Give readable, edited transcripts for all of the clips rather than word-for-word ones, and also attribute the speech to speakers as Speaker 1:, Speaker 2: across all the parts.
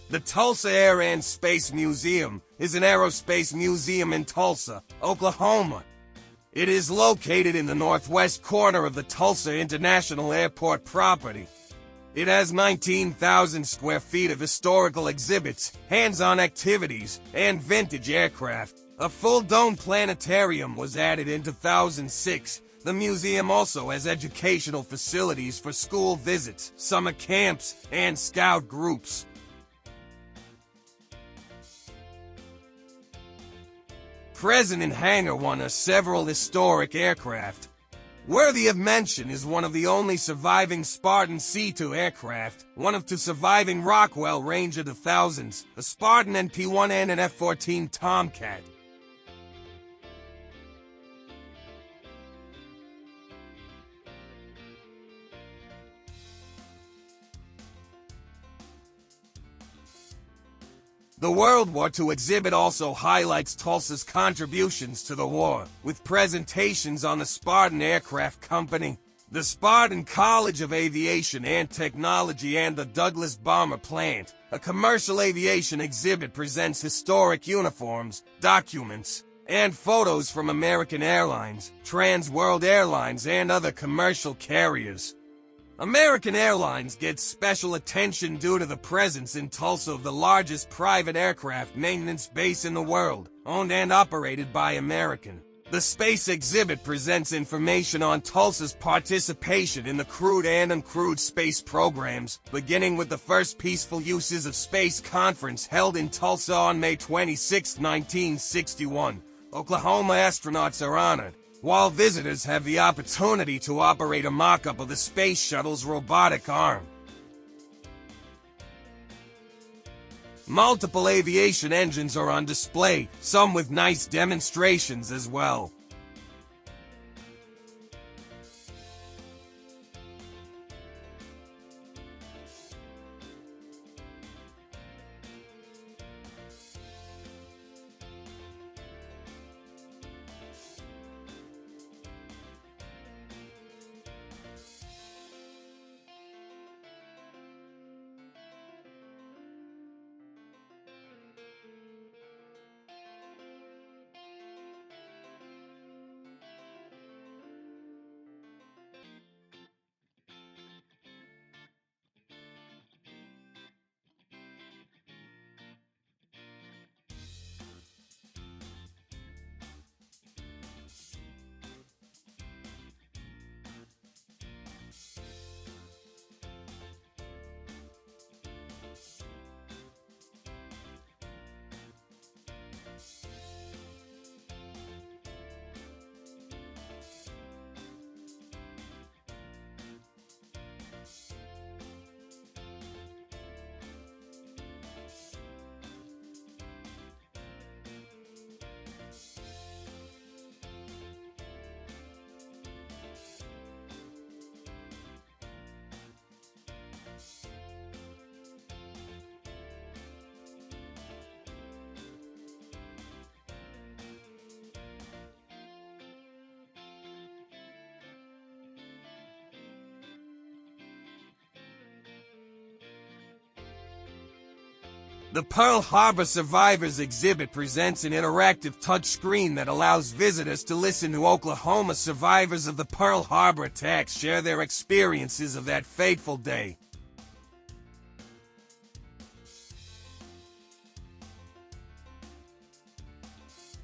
Speaker 1: The Tulsa Air and Space Museum is an aerospace museum in Tulsa, Oklahoma. It is located in the northwest corner of the Tulsa International Airport property. It has 19,000 square feet of historical exhibits, hands-on activities, and vintage aircraft. A full-dome planetarium was added in 2006. The museum also has educational facilities for school visits, summer camps, and scout groups. Present in Hangar 1 are several historic aircraft. Worthy of mention is one of the only surviving Spartan C-2 aircraft, one of two surviving Rockwell Ranger 2000s, a Spartan NP-1 and an F-14 Tomcat. The World War II exhibit also highlights Tulsa's contributions to the war, with presentations on the Spartan Aircraft Company, the Spartan College of Aviation and Technology, and the Douglas Bomber Plant. A commercial aviation exhibit presents historic uniforms, documents, and photos from American Airlines, Trans World Airlines, and other commercial carriers. American Airlines gets special attention due to the presence in Tulsa of the largest private aircraft maintenance base in the world, owned and operated by American. The space exhibit presents information on Tulsa's participation in the crewed and uncrewed space programs, beginning with the first Peaceful Uses of Space conference held in Tulsa on May 26, 1961. Oklahoma astronauts are honored, while visitors have the opportunity to operate a mock-up of the space shuttle's robotic arm. Multiple aviation engines are on display, some with nice demonstrations as well. The Pearl Harbor Survivors exhibit presents an interactive touchscreen that allows visitors to listen to Oklahoma survivors of the Pearl Harbor attacks share their experiences of that fateful day.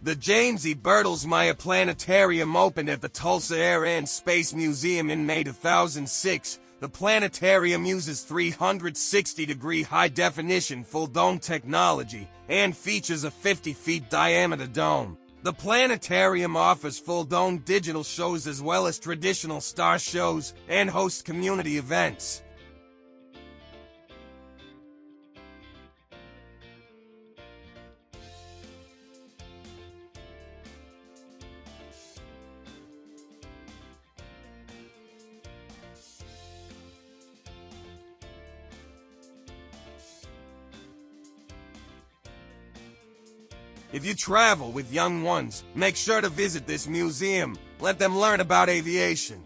Speaker 1: The James E. Bertelsmeyer Planetarium opened at the Tulsa Air and Space Museum in May 2006. The planetarium uses 360-degree high-definition full-dome technology and features a 50-feet diameter dome. The planetarium offers full-dome digital shows as well as traditional star shows and hosts community events. If you travel with young ones, make sure to visit this museum. Let them learn about aviation.